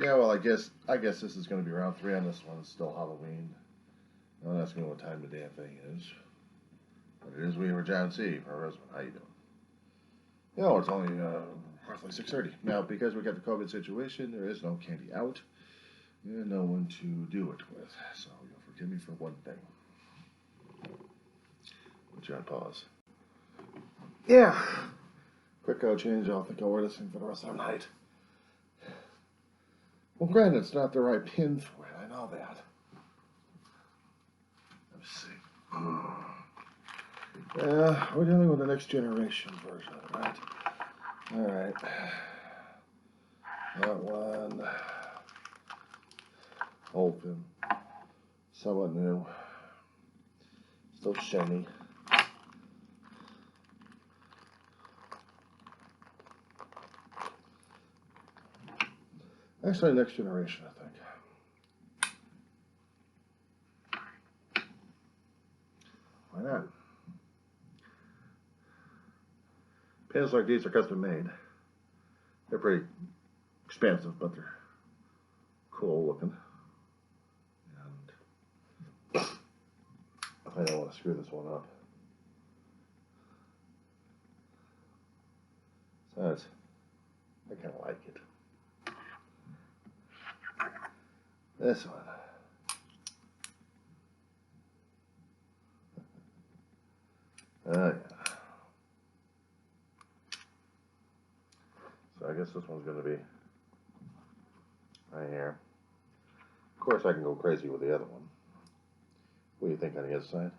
Yeah, well, I guess this is going to be round 3 on this one. It's still Halloween. No one asks me what time the damn thing is. But it is we were John C. for Roseman. How you doing? No, it's only roughly 6:30. Now, because we got the COVID situation, there is no candy out and no one to do it with. So you'll forgive me for one thing. John, pause. Yeah. Quick change. I'll think I'll wear this thing for the rest of the night. Well, granted, it's not the right pin for it. I know that. Let's see. We're dealing with the next generation version of it, right? All right. That one. Old pin. Somewhat new. Still shiny. Actually, next generation, I think. Why not? Pins like these are custom made. They're pretty expensive, but they're cool looking. And I don't want to screw this one up. Besides, I kind of like it. This one. Oh, yeah. So I guess this one's going to be right here. Of course, I can go crazy with the other one. What do you think on the other side?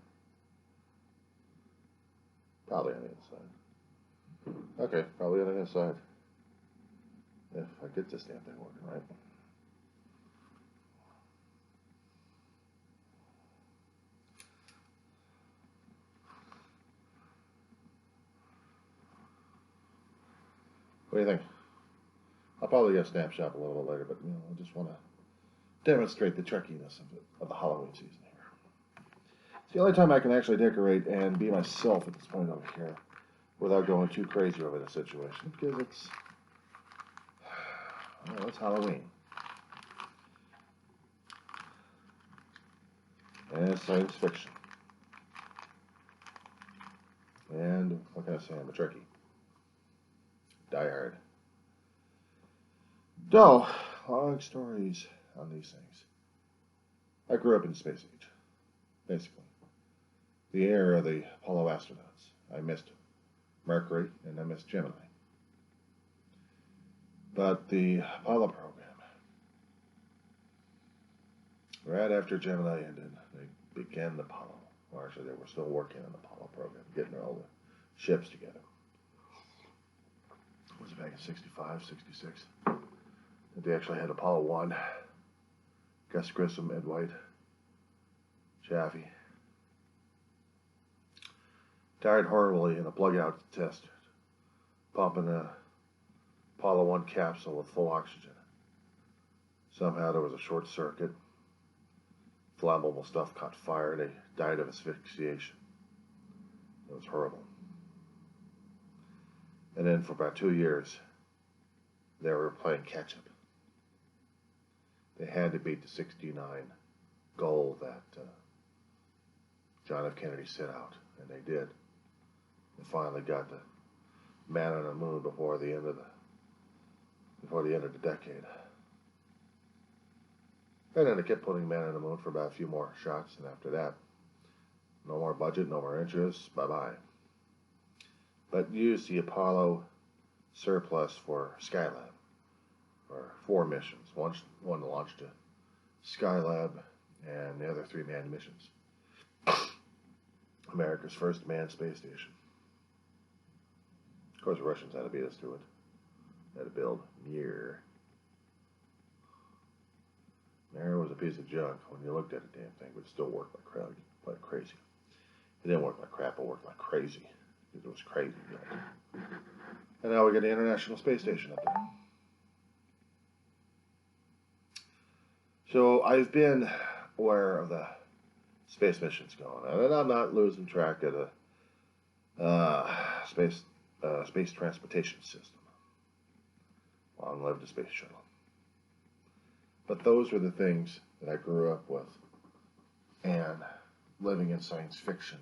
Probably on the other side. Okay, probably on the other side. If I get this damn thing working right. What do you think? I'll probably get a snapshot a little bit later, but I just want to demonstrate the Trekkiness of the Halloween season here. It's the only time I can actually decorate and be myself at this point over here without going too crazy over the situation, because it's Halloween. And it's science fiction. And what can I say? I'm a Trekkie. Die hard. So, long stories on these things. I grew up in the space age, basically. The era of the Apollo astronauts. I missed Mercury and I missed Gemini. But the Apollo program, right after Gemini ended, they began the Apollo. Or actually, they were still working on the Apollo program, getting all the ships together. It was back in 65, 66. They actually had Apollo 1, Gus Grissom, Ed White, Chaffee. Died horribly in a plug-out test, pumping the Apollo 1 capsule with full oxygen. Somehow there was a short circuit. Flammable stuff caught fire. They died of asphyxiation. It was horrible. And then for about 2 years, they were playing catch-up. They had to beat the 69 goal that John F. Kennedy set out, and they did. They finally got the man on the moon before the end of the decade. And then they kept putting man on the moon for about a few more shots, and after that, no more budget, no more interest, bye-bye. But used the Apollo surplus for Skylab, for 4 missions. One launched to Skylab, and the other 3 manned missions. America's first manned space station. Of course, the Russians had to beat us to it. They had to build Mir. Mir was a piece of junk when you looked at the damn thing, but it still worked like crazy. It didn't work like crap, it worked like crazy. Because it was crazy. And now we got the International Space Station up there. So I've been aware of the space missions going on, and I'm not losing track of the space transportation system. Long live the space shuttle. But those were the things that I grew up with. And living in science fiction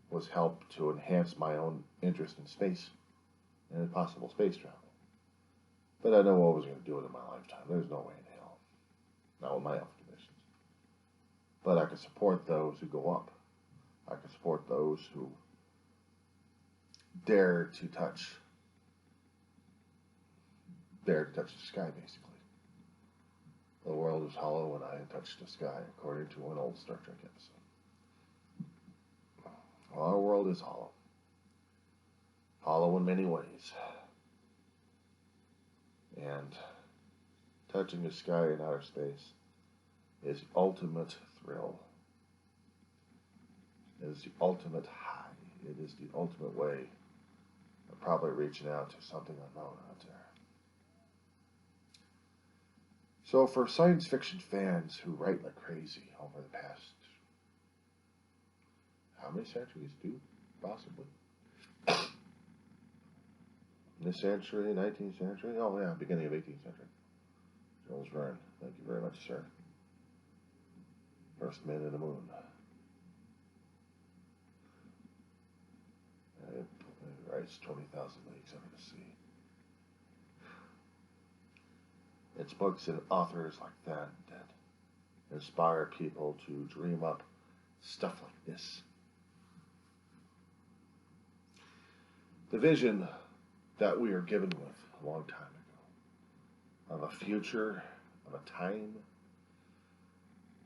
was helped to enhance my own interest in space and possible space travel. But I know I was going to do it in my lifetime. There's no way in hell. Not with my health conditions. But I can support those who go up. I can support those who dare to touch the sky, basically. The world is hollow when I touch the sky, according to an old Star Trek episode. Well, our world is hollow. Hollow in many ways. And touching the sky in outer space is the ultimate thrill. It is the ultimate high. It is the ultimate way of probably reaching out to something unknown out there. So for science fiction fans who write like crazy over the past, how many centuries, dude? Possibly. This century, 19th century? Oh yeah, beginning of 18th century. Jules Verne, thank you very much, sir. First man in the moon. It writes 20,000 Leagues Under the Sea. It's books and authors like that inspire people to dream up stuff like this. The vision that we are given with a long time ago of a future, of a time,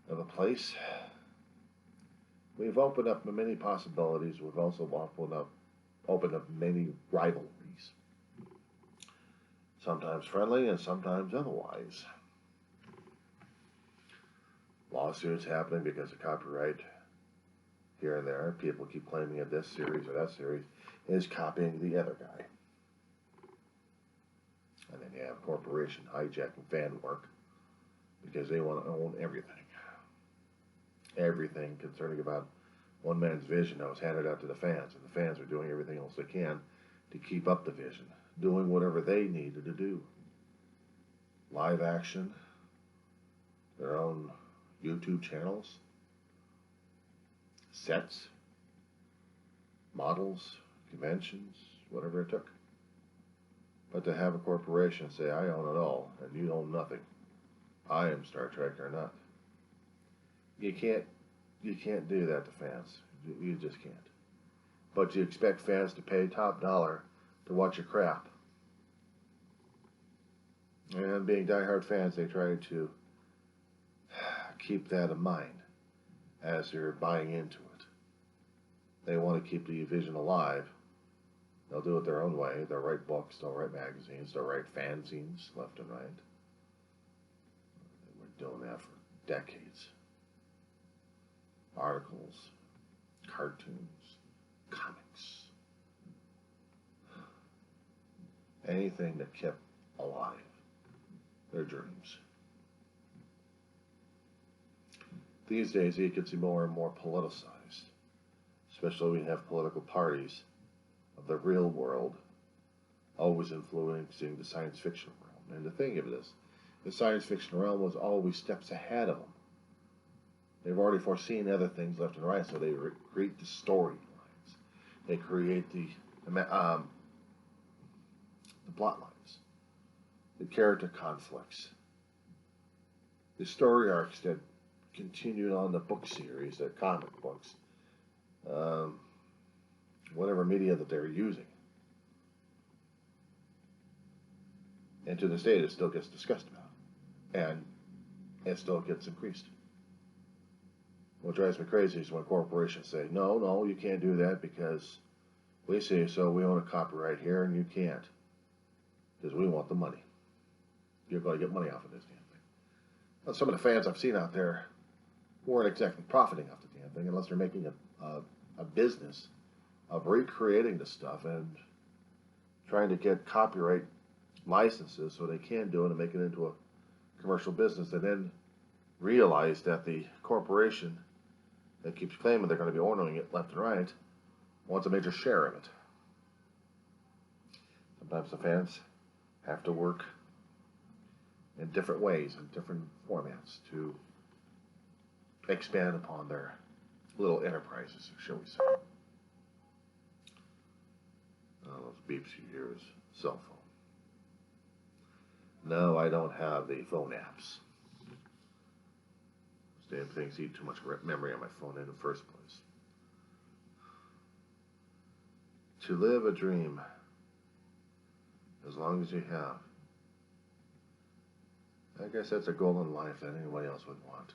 of a place. We've opened up many possibilities. We've also opened up many rivalries. Sometimes friendly and sometimes otherwise. Lawsuits happening because of copyright here and there. People keep claiming that this series or that series is copying the other guy. And then you have a corporation hijacking fan work because they want to own everything. Everything concerning about one man's vision that was handed out to the fans, and the fans are doing everything else they can to keep up the vision, doing whatever they needed to do. Live action, their own YouTube channels, sets, models, conventions, whatever it took. But to have a corporation say, I own it all, and you own nothing. I am Star Trek or not. You can't do that to fans. You just can't. But you expect fans to pay top dollar to watch your crap. And being diehard fans, they try to keep that in mind as they're buying into it. They want to keep the vision alive. They'll do it their own way. They'll write books, they'll write magazines, they'll write fanzines left and right. They were doing that for decades. Articles, cartoons, comics. Anything that kept alive their dreams. These days it gets more and more politicized, especially when you have political parties of the real world always influencing the science fiction realm. And the thing of it is, the science fiction realm was always steps ahead of them. They've already foreseen other things left and right, so they create the storylines. They create the plot lines, the character conflicts, the story arcs that continued on the book series, the comic books, whatever media that they're using. And to this day, it still gets discussed about, and it still gets increased. What drives me crazy is when corporations say, no, you can't do that because we say so, we own a copyright here and you can't. Because we want the money. You're going to get money off of this damn thing. Now, some of the fans I've seen out there weren't exactly profiting off the damn thing unless they're making a business of recreating the stuff and trying to get copyright licenses so they can do it and make it into a commercial business, and then realize that the corporation that keeps claiming they're going to be owning it left and right wants a major share of it. Sometimes the fans have to work in different ways, in different formats, to expand upon their little enterprises, shall we say. Those beeps you hear is cell phone. No, I don't have the phone apps. Those damn things eat too much memory on my phone in the first place. To live a dream, as long as you have, I guess that's a goal in life that anybody else would want.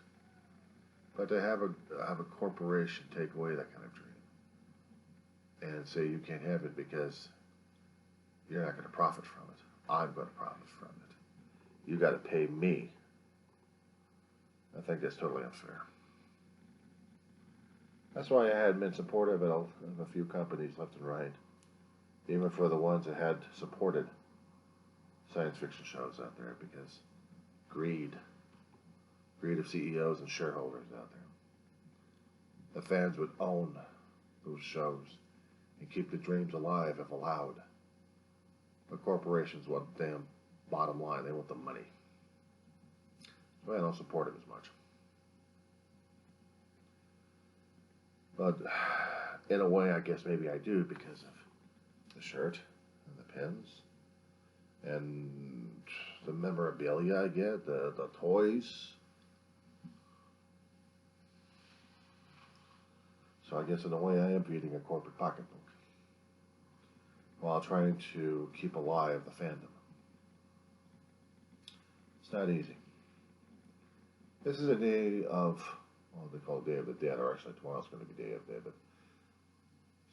But to have a corporation take away that kind of dream and say you can't have it because you're not going to profit from it. I'm going to profit from it. You got to pay me. I think that's totally unfair. That's why I had been supportive of a few companies left and right, even for the ones that had supported science fiction shows out there, because greed of CEOs and shareholders out there. The fans would own those shows and keep the dreams alive if allowed. But corporations want the damn bottom line. They want the money. So I don't support it as much. But in a way, I guess maybe I do, because of the shirt and the pins and the memorabilia I get, the toys. So I guess in a way I am feeding a corporate pocketbook while trying to keep alive the fandom. It's not easy. This is a day of, well, they call it Day of the Dead, or actually tomorrow's going to be Day of the Dead, but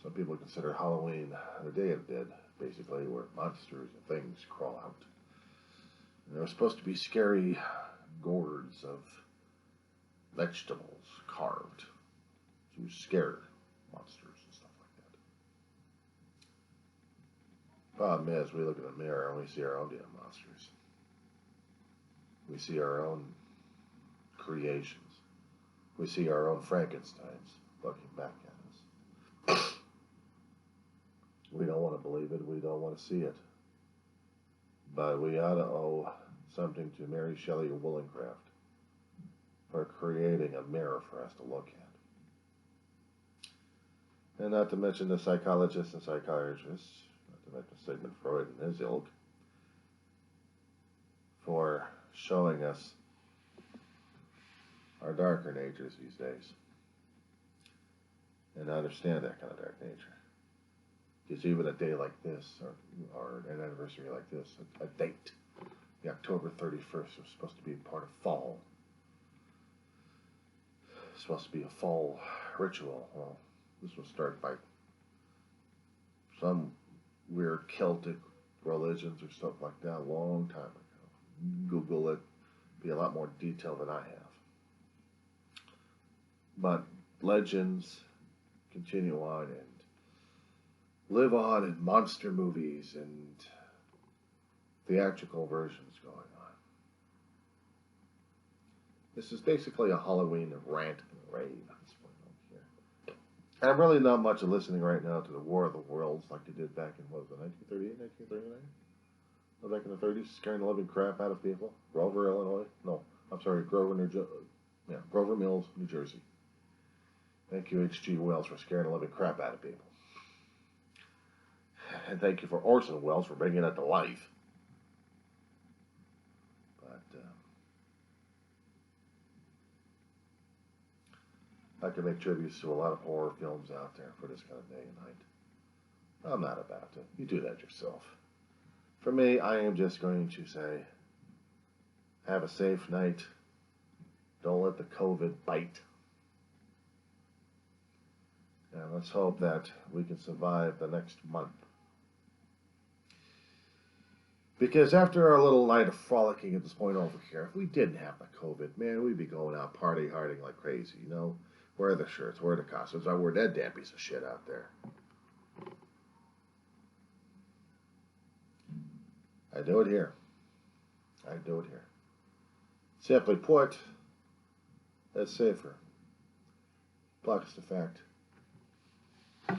some people consider Halloween the Day of the Dead, basically, where monsters and things crawl out. And there are supposed to be scary gourds of vegetables carved to scare monsters and stuff like that. Problem is, we look in the mirror and we see our own damn monsters. We see our own creations. We see our own Frankensteins looking back at us. We don't want to believe it. We don't want to see it. But we ought to owe something to Mary Shelley Wollstonecraft for creating a mirror for us to look at. And not to mention the psychologists and psychiatrists, not to mention Sigmund Freud and his ilk, for showing us our darker natures these days. And I understand that kind of dark nature. Because even a day like this, or an anniversary like this, a date, the October 31st was supposed to be part of fall. It's supposed to be a fall ritual. Well, this was started by some weird Celtic religions or stuff like that a long time ago. Google it. Be a lot more detail than I have. But legends continue on and live on in monster movies and theatrical versions going on. This is basically a Halloween rant and rave at this point over here. And I'm really not much listening right now to the War of the Worlds like they did back in, what was it, 1938, 1939? Back in the 30s, scaring the living crap out of people. Grover, Illinois? No, I'm sorry, Grover Mills, New Jersey. Thank you, H.G. Wells, for scaring the living crap out of people. And thank you for Orson Welles for bringing it to life. But I could make tributes to a lot of horror films out there for this kind of day and night. I'm not about to. You do that yourself. For me, I am just going to say, have a safe night. Don't let the COVID bite. And let's hope that we can survive the next month. Because after our little night of frolicking at this point over here, if we didn't have the COVID, man, we'd be going out party-harding like crazy, you know? Wear the shirts, wear the costumes. I wear that damn piece of shit out there. I do it here. I do it here. Simply put, that's safer. Plus the fact, I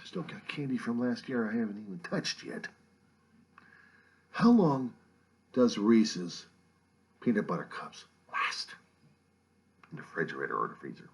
still got candy from last year I haven't even touched yet. how long does Reese's peanut butter cups last in the refrigerator or the freezer?